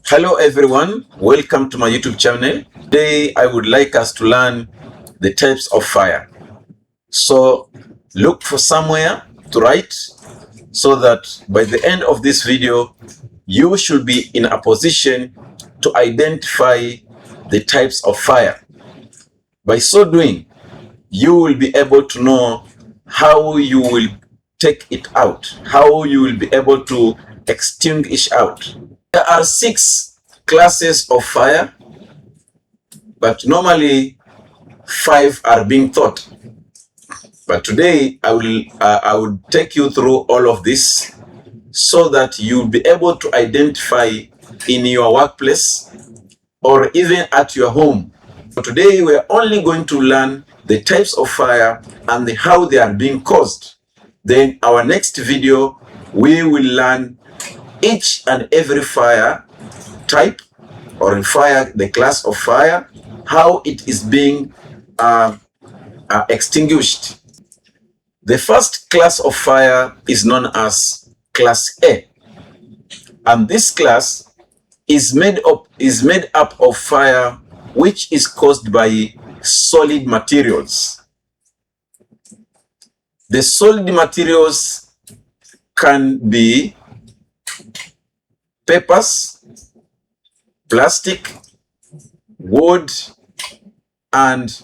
Hello everyone, welcome to my YouTube channel. Today I would like us to learn the types of fire. So look for somewhere to write so that by the end of this video you should be in a position to identify the types of fire. By so doing, you will be able to know how you will take it out, how you will be able to extinguish out. There are 6 classes of fire, but normally 5 are being taught. But today I will take you through all of this so that you'll be able to identify in your workplace or even at your home. Today we're only going to learn the types of fire and how they are being caused. Then our next video we will learn each and every fire type or the class of fire, how it is being extinguished. The first class of fire is known as class A, and this class is made up of fire which is caused by solid materials. The solid materials can be papers, plastic, wood, and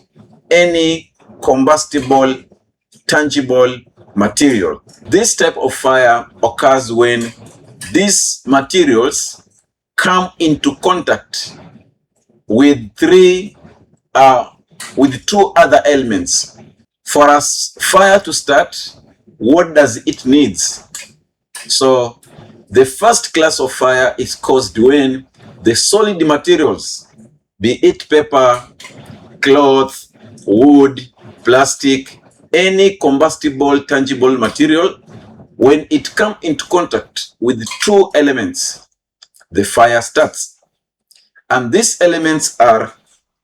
any combustible, tangible material. This type of fire occurs when these materials come into contact with two other elements. For a fire to start, what does it need? So the first class of fire is caused when the solid materials, be it paper, cloth, wood, plastic, any combustible, tangible material, when it comes into contact with 2 elements, the fire starts. And these elements are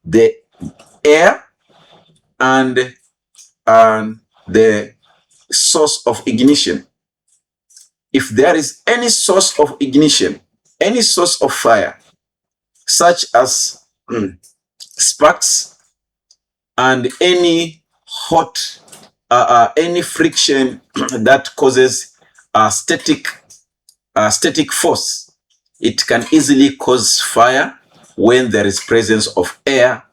the air and the source of ignition. If there is any source of ignition, any source of fire, such as sparks and any hot, any friction that causes a static force, it can easily cause fire when there is presence of air.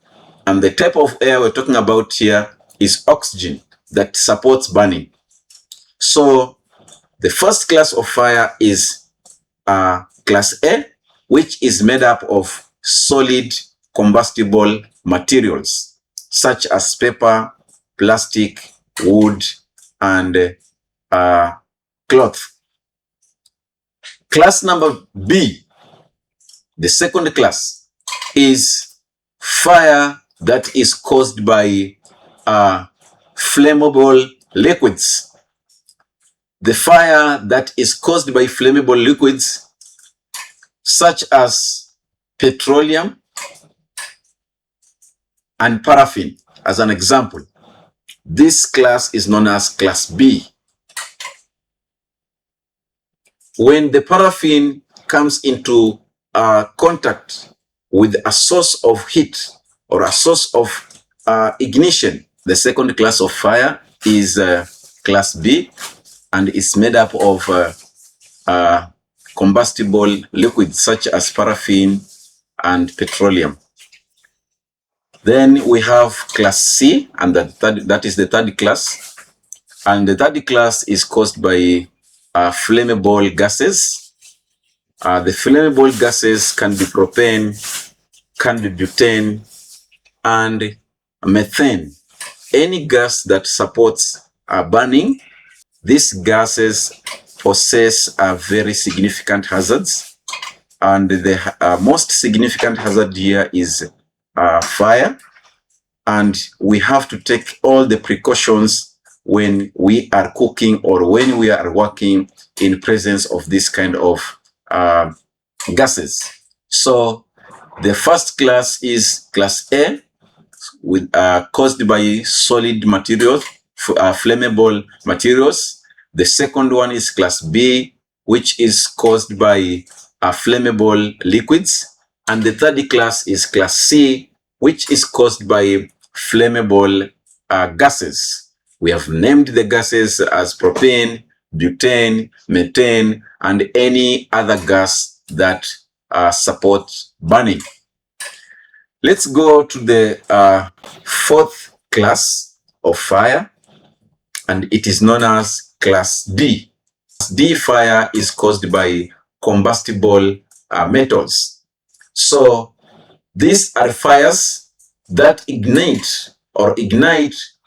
And the type of air we're talking about here is oxygen that supports burning. So the first class of fire is class A, which is made up of solid combustible materials such as paper, plastic, wood, and cloth. Class number B, the second class, is fire that is caused by flammable liquids. The fire that is caused by flammable liquids such as petroleum and paraffin, as an example. This class is known as class B. When the paraffin comes into contact with a source of heat or a source of ignition, the second class of fire is class B, and is made up of combustible liquids such as paraffin and petroleum. Then we have class C, and that is the third class. And the third class is caused by flammable gases. The flammable gases can be propane, can be butane, and methane. Any gas that supports burning. These gases possess very significant hazards, and the most significant hazard here is fire, and we have to take all the precautions when we are cooking or when we are working in presence of this kind of gases. So the first class is class A, with caused by solid materials, flammable materials. The second one is class B, which is caused by flammable liquids. And the third class is class C, which is caused by flammable gases. We have named the gases as propane, butane, methane, and any other gas that supports burning. Let's go to the fourth class of fire, and it is known as class D. Class D fire is caused by combustible metals. So these are fires that ignite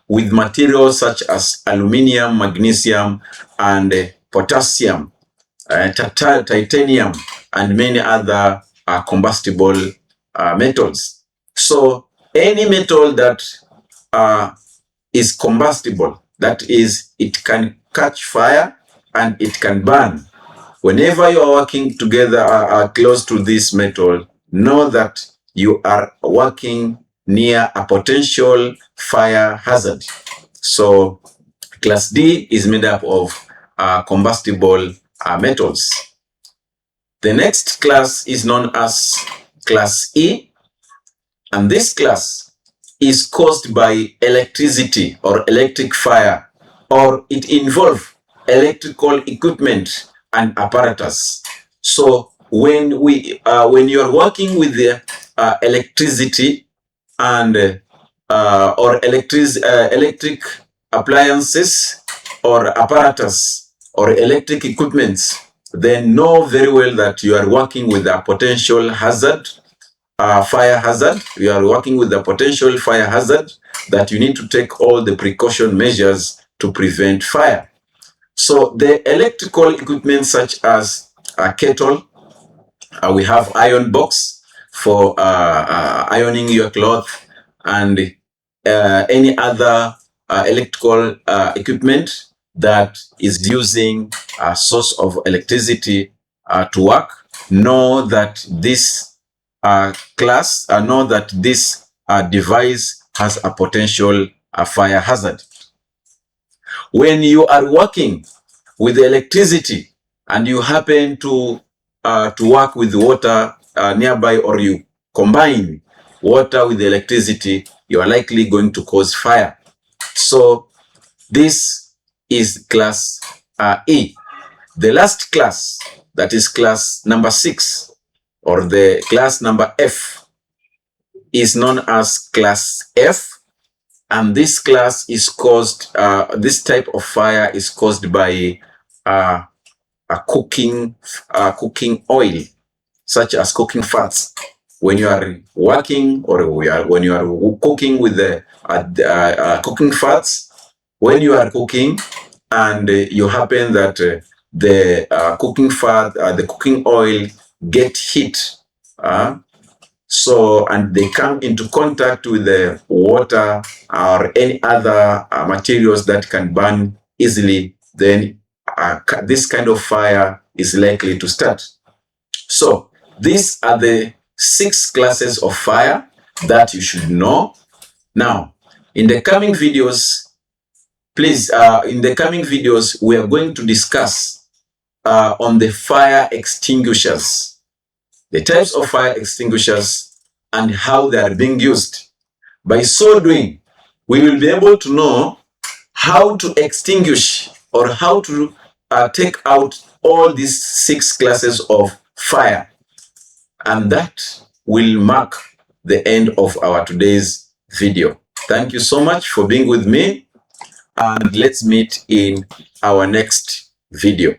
with materials such as aluminium, magnesium, and potassium, titanium, and many other combustible metals. So any metal that is combustible, that is, it can catch fire and it can burn. Whenever you are working together close to this metal, know that you are working near a potential fire hazard. So class D is made up of combustible metals. The next class is known as class E, and this class is caused by electricity or electric fire, or it involves electrical equipment and apparatus. So when you are working with the electricity and or electric appliances or apparatus or electric equipments, then know very well that you are working with a potential hazard, fire hazard. You are working with a potential fire hazard that you need to take all the precaution measures to prevent fire. So the electrical equipment such as a kettle, we have iron box for ironing your cloth, and any other electrical equipment that is using a source of electricity to work. Know that this device has a potential fire hazard. When you are working with electricity and you happen to work with water nearby, or you combine water with electricity, you are likely going to cause fire. So this is class E. The last class, that is class number 6, or the class number F, is known as class F, and this class is caused, this type of fire is caused by a cooking oil, such as cooking fats. When you are working, or when you are cooking with the cooking fats, when you are cooking and you happen that the cooking fat, the cooking oil get heat, so, and they come into contact with the water or any other materials that can burn easily, then this kind of fire is likely to start. So these are the 6 classes of fire that you should know. Now, in the coming videos, please, we are going to discuss on the fire extinguishers, the types of fire extinguishers, and how they are being used. By so doing, we will be able to know how to extinguish, or how to take out all these 6 classes of fire. And that will mark the end of our today's video. Thank you so much for being with me, and let's meet in our next video.